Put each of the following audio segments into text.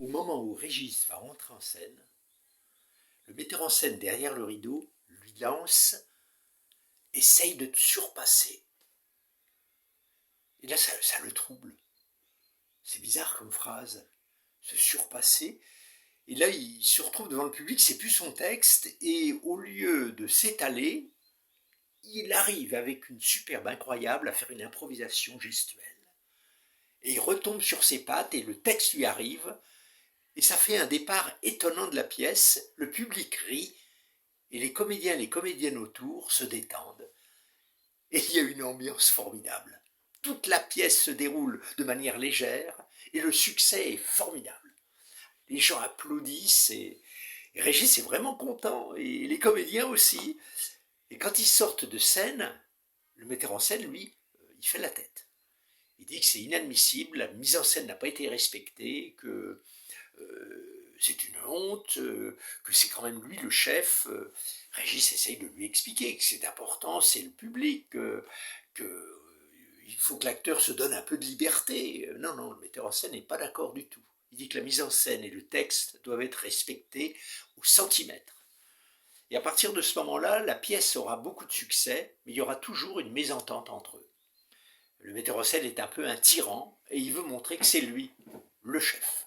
Au moment où Régis va entrer en scène, le metteur en scène derrière le rideau lui lance « Essaye de te surpasser ». Et là, ça le trouble. C'est bizarre comme phrase, se surpasser. Et là, il se retrouve devant le public, c'est plus son texte, et au lieu de s'étaler, il arrive avec une superbe incroyable à faire une improvisation gestuelle. Et il retombe sur ses pattes et le texte lui arrive, et ça fait un départ étonnant de la pièce, le public rit, et les comédiens et les comédiennes autour se détendent. Et il y a une ambiance formidable. Toute la pièce se déroule de manière légère, et le succès est formidable. Les gens applaudissent, et Régis est vraiment content, et les comédiens aussi. Et quand ils sortent de scène, le metteur en scène, lui, il fait la tête. Il dit que c'est inadmissible, la mise en scène n'a pas été respectée, que c'est une honte, que c'est quand même lui le chef. Régis essaye de lui expliquer que c'est important, c'est le public, il faut que l'acteur se donne un peu de liberté. Non, non, le metteur en scène n'est pas d'accord du tout. Il dit que la mise en scène et le texte doivent être respectés au centimètre. Et à partir de ce moment-là, la pièce aura beaucoup de succès, mais il y aura toujours une mésentente entre eux. Le metteur en scène est un peu un tyran, et il veut montrer que c'est lui, le chef.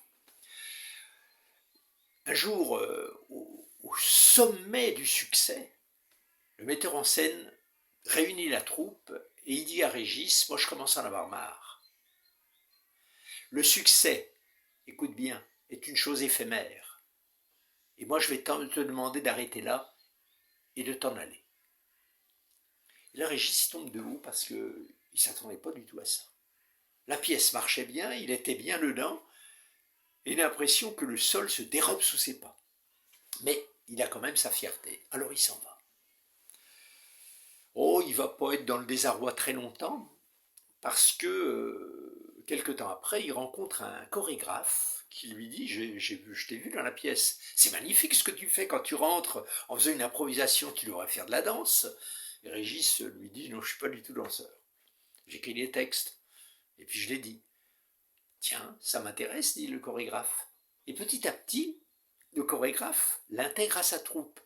Un jour, au sommet du succès, le metteur en scène réunit la troupe et il dit à Régis, moi je commence à en avoir marre. Le succès, écoute bien, est une chose éphémère. Et moi je vais te demander d'arrêter là et de t'en aller. Et là Régis tombe de haut parce qu'il ne s'attendait pas du tout à ça. La pièce marchait bien, il était bien dedans, et il a l'impression que le sol se dérobe sous ses pas. Mais il a quand même sa fierté, alors il s'en va. Oh, il ne va pas être dans le désarroi très longtemps, parce que quelque temps après, il rencontre un chorégraphe qui lui dit je t'ai vu dans la pièce, c'est magnifique ce que tu fais quand tu rentres en faisant une improvisation, tu devrais faire de la danse. Et Régis lui dit non, je ne suis pas du tout danseur. J'écris des textes, et puis je les dis. Tiens, ça m'intéresse, dit le chorégraphe. Et petit à petit, le chorégraphe l'intègre à sa troupe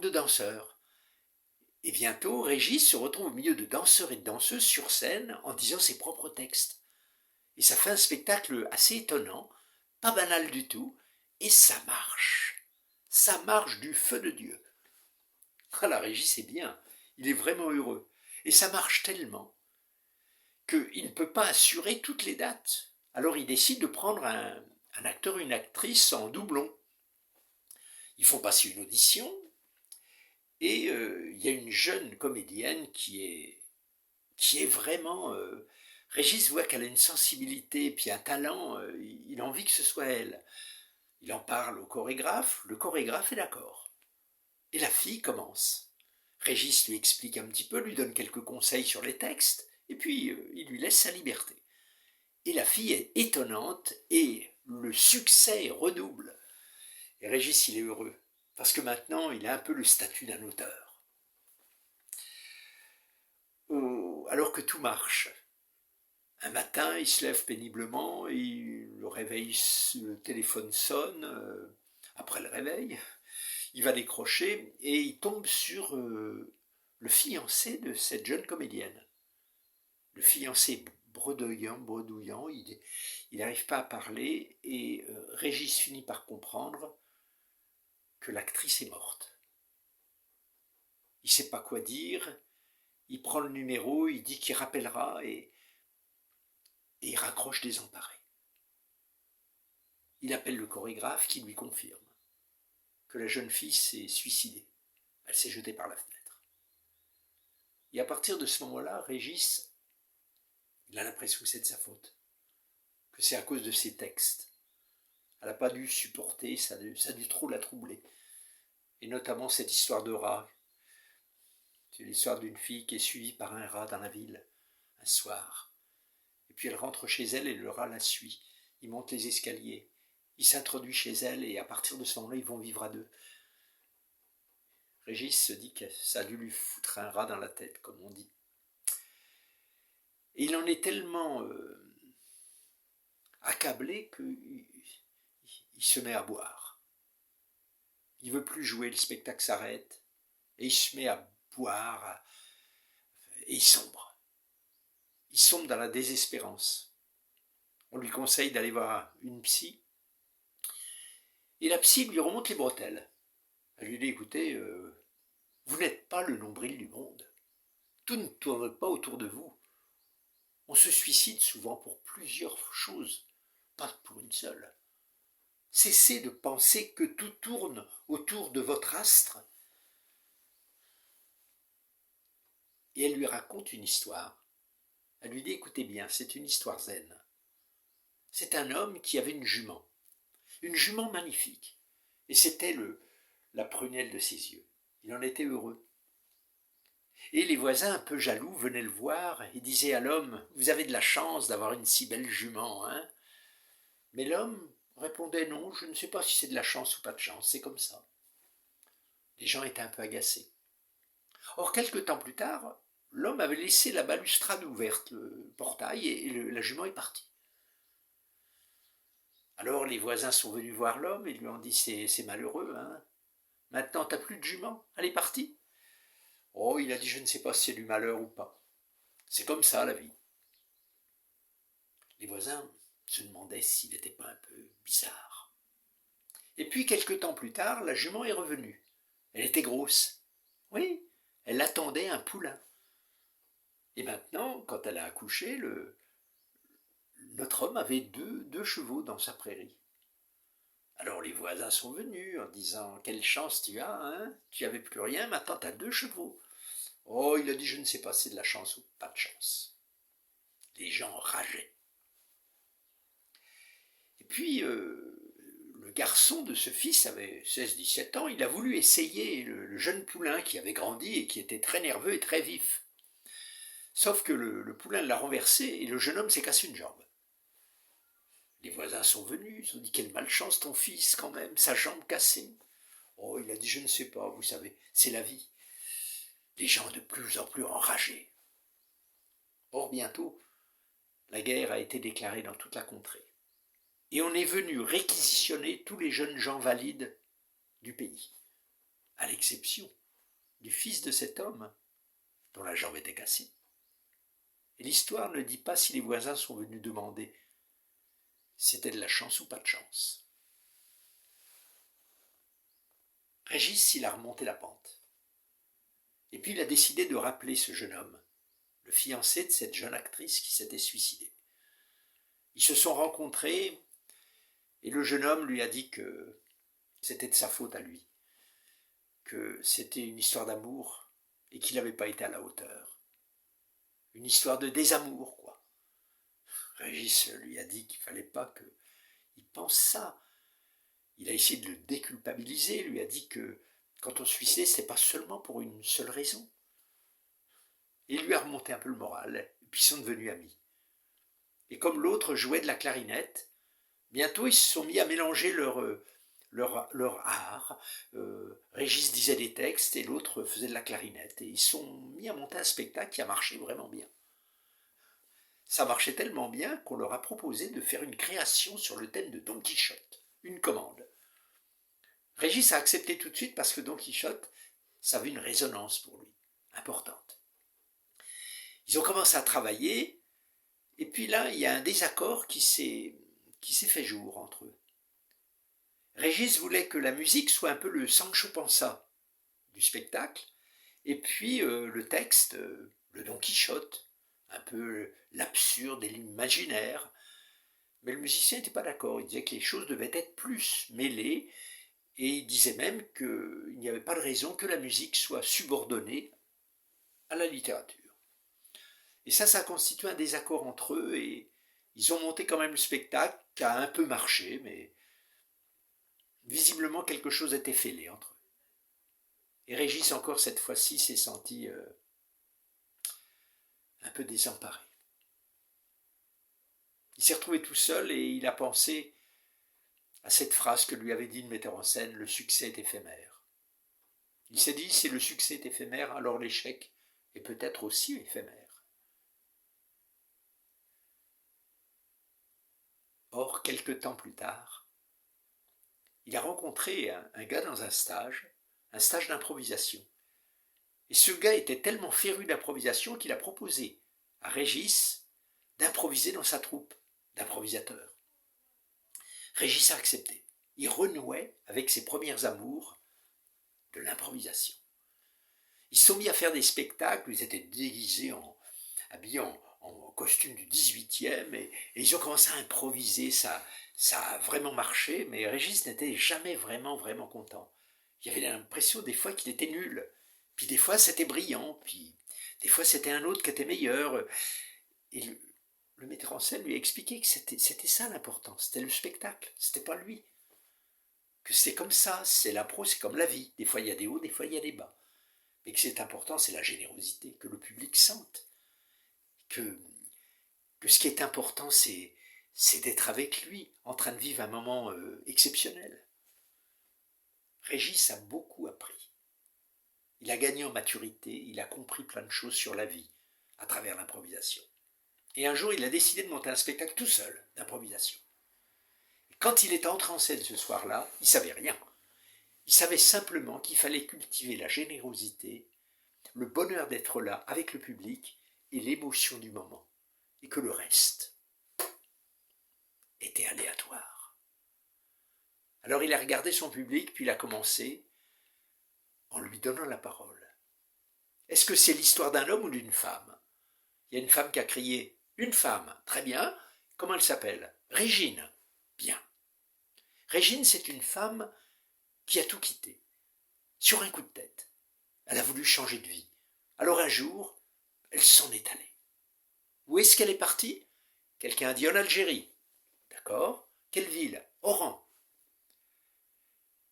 de danseurs. Et bientôt, Régis se retrouve au milieu de danseurs et de danseuses sur scène en disant ses propres textes. Et ça fait un spectacle assez étonnant, pas banal du tout, et ça marche. Ça marche du feu de Dieu. Ah, la Régis est bien, il est vraiment heureux. Et ça marche tellement qu'il ne peut pas assurer toutes les dates. Alors il décide de prendre un acteur ou une actrice en doublon. Ils font passer une audition, et il y a une jeune comédienne qui est vraiment... Régis voit qu'elle a une sensibilité, puis un talent, il a envie que ce soit elle. Il en parle au chorégraphe, le chorégraphe est d'accord. Et la fille commence. Régis lui explique un petit peu, lui donne quelques conseils sur les textes, et puis il lui laisse sa liberté. Et la fille est étonnante, et le succès redouble. Et Régis, il est heureux, parce que maintenant, il a un peu le statut d'un auteur. Alors que tout marche. Un matin, il se lève péniblement, et le téléphone sonne, après le réveil, il va décrocher, et il tombe sur le fiancé de cette jeune comédienne. Le fiancé bredouillant, il n'arrive pas à parler, et Régis finit par comprendre que l'actrice est morte. Il ne sait pas quoi dire, il prend le numéro, il dit qu'il rappellera, et il raccroche désemparé. Il appelle le chorégraphe qui lui confirme que la jeune fille s'est suicidée. Elle s'est jetée par la fenêtre. Et à partir de ce moment-là, Régis, il a l'impression que c'est de sa faute, que c'est à cause de ses textes. Elle n'a pas dû supporter, ça a dû trop la troubler. Et notamment cette histoire de rat. C'est l'histoire d'une fille qui est suivie par un rat dans la ville, un soir. Et puis elle rentre chez elle et le rat la suit. Il monte les escaliers. Il s'introduit chez elle et à partir de ce moment-là, ils vont vivre à deux. Régis se dit que ça a dû lui foutre un rat dans la tête, comme on dit. Et il en est tellement accablé qu'il se met à boire. Il ne veut plus jouer, le spectacle s'arrête, et il se met à boire, et il sombre. Il sombre dans la désespérance. On lui conseille d'aller voir une psy, et la psy lui remonte les bretelles. Elle lui dit, écoutez, vous n'êtes pas le nombril du monde. Tout ne tourne pas autour de vous. On se suicide souvent pour plusieurs choses, pas pour une seule. Cessez de penser que tout tourne autour de votre astre. Et elle lui raconte une histoire. Elle lui dit, écoutez bien, c'est une histoire zen. C'est un homme qui avait une jument magnifique. Et c'était la prunelle de ses yeux. Il en était heureux. Et les voisins, un peu jaloux, venaient le voir et disaient à l'homme, vous avez de la chance d'avoir une si belle jument, hein? Mais l'homme répondait, non, je ne sais pas si c'est de la chance ou pas de chance, c'est comme ça. Les gens étaient un peu agacés. Or, quelque temps plus tard, l'homme avait laissé la balustrade ouverte, le portail, et la jument est partie. Alors les voisins sont venus voir l'homme et lui ont dit, c'est malheureux, hein? Maintenant, t'as plus de jument, elle est partie. Oh, il a dit, je ne sais pas si c'est du malheur ou pas. C'est comme ça, la vie. Les voisins se demandaient s'il n'était pas un peu bizarre. Et puis, quelque temps plus tard, la jument est revenue. Elle était grosse. Oui, elle attendait un poulain. Et maintenant, quand elle a accouché, notre homme avait deux chevaux dans sa prairie. Alors les voisins sont venus en disant, quelle chance tu as, hein? Tu n'avais plus rien, maintenant tu as 2 chevaux. Oh, il a dit, je ne sais pas si c'est de la chance ou pas de chance. Les gens rageaient. Et puis, le garçon de ce fils avait 16-17 ans, il a voulu essayer le jeune poulain qui avait grandi et qui était très nerveux et très vif. Sauf que le poulain l'a renversé et le jeune homme s'est cassé une jambe. Les voisins sont venus, ils ont dit, quelle malchance ton fils quand même, sa jambe cassée. Oh, il a dit, je ne sais pas, vous savez, c'est la vie. Les gens de plus en plus enragés. Or, bientôt, la guerre a été déclarée dans toute la contrée. Et on est venu réquisitionner tous les jeunes gens valides du pays, à l'exception du fils de cet homme dont la jambe était cassée. Et l'histoire ne dit pas si les voisins sont venus demander si c'était de la chance ou pas de chance. Régis, il a remonté la pente. Et puis il a décidé de rappeler ce jeune homme, le fiancé de cette jeune actrice qui s'était suicidée. Ils se sont rencontrés et le jeune homme lui a dit que c'était de sa faute à lui, que c'était une histoire d'amour et qu'il n'avait pas été à la hauteur. Une histoire de désamour, quoi. Régis lui a dit qu'il ne fallait pas qu'il pense ça. Il a essayé de le déculpabiliser, lui a dit que quand on se suicidait, ce n'était pas seulement pour une seule raison. Et il lui a remonté un peu le moral, et puis ils sont devenus amis. Et comme l'autre jouait de la clarinette, bientôt ils se sont mis à mélanger leur art. Régis disait des textes et l'autre faisait de la clarinette. Et ils se sont mis à monter un spectacle qui a marché vraiment bien. Ça marchait tellement bien qu'on leur a proposé de faire une création sur le thème de Don Quichotte, une commande. Régis a accepté tout de suite parce que Don Quichotte, ça avait une résonance pour lui, importante. Ils ont commencé à travailler, et puis là, il y a un désaccord qui s'est fait jour entre eux. Régis voulait que la musique soit un peu le Sancho Panza du spectacle, et puis le texte, le Don Quichotte, un peu l'absurde et l'imaginaire. Mais le musicien n'était pas d'accord, il disait que les choses devaient être plus mêlées, et il disait même qu'il n'y avait pas de raison que la musique soit subordonnée à la littérature. Et ça a constitué un désaccord entre eux, et ils ont monté quand même le spectacle, qui a un peu marché, mais visiblement quelque chose était fêlé entre eux. Et Régis, encore cette fois-ci, s'est senti un peu désemparé. Il s'est retrouvé tout seul et il a pensé à cette phrase que lui avait dit le metteur en scène, le succès est éphémère. Il s'est dit, si le succès est éphémère, alors l'échec est peut-être aussi éphémère. Or, quelque temps plus tard, il a rencontré un gars dans un stage d'improvisation. Et ce gars était tellement féru d'improvisation qu'il a proposé à Régis d'improviser dans sa troupe d'improvisateurs. Régis a accepté. Il renouait avec ses premières amours de l'improvisation. Ils se sont mis à faire des spectacles, ils étaient déguisés, habillés en costume du 18e, et ils ont commencé à improviser, ça a vraiment marché, mais Régis n'était jamais vraiment content. Il y avait l'impression des fois qu'il était nul, puis des fois c'était brillant, puis des fois c'était un autre qui était meilleur, et le metteur en scène lui a expliqué que c'était ça l'important, c'était le spectacle, c'était pas lui. Que c'est comme ça, c'est l'impro, c'est comme la vie. Des fois il y a des hauts, des fois il y a des bas. Mais que c'est important, c'est la générosité, que le public sente. Que ce qui est important, c'est d'être avec lui, en train de vivre un moment exceptionnel. Régis a beaucoup appris. Il a gagné en maturité, il a compris plein de choses sur la vie, à travers l'improvisation. Et un jour, il a décidé de monter un spectacle tout seul, d'improvisation. Et quand il est entré en scène ce soir-là, il ne savait rien. Il savait simplement qu'il fallait cultiver la générosité, le bonheur d'être là avec le public et l'émotion du moment. Et que le reste était aléatoire. Alors il a regardé son public, puis il a commencé en lui donnant la parole. Est-ce que c'est l'histoire d'un homme ou d'une femme? Il y a une femme qui a crié « Une femme, très bien. Comment elle s'appelle? Régine. Bien. Régine, c'est une femme qui a tout quitté, sur un coup de tête. Elle a voulu changer de vie. Alors un jour, elle s'en est allée. Où est-ce qu'elle est partie? Quelqu'un a dit en Algérie. D'accord. Quelle ville? Oran.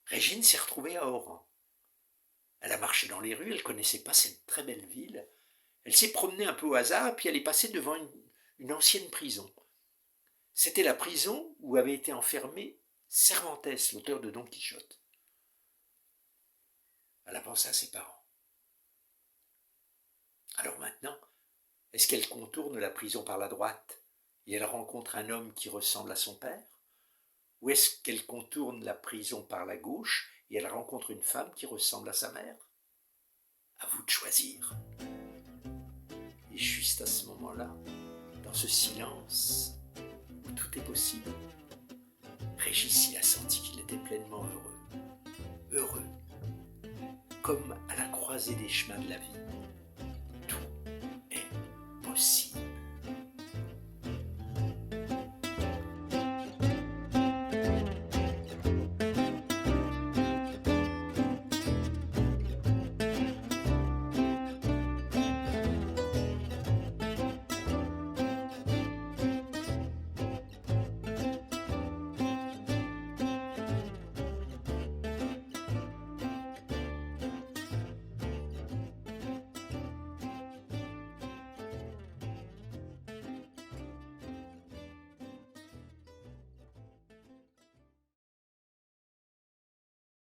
Régine s'est retrouvée à Oran. Elle a marché dans les rues, elle ne connaissait pas cette très belle ville. Elle s'est promenée un peu au hasard, puis elle est passée devant une ancienne prison. C'était la prison où avait été enfermé Cervantes, l'auteur de Don Quichotte. Elle a pensé à ses parents. Alors maintenant, est-ce qu'elle contourne la prison par la droite et elle rencontre un homme qui ressemble à son père? Ou est-ce qu'elle contourne la prison par la gauche et elle rencontre une femme qui ressemble à sa mère? À vous de choisir. Et juste à ce moment-là, dans ce silence où tout est possible, Régis, il a senti qu'il était pleinement heureux. Heureux, comme à la croisée des chemins de la vie.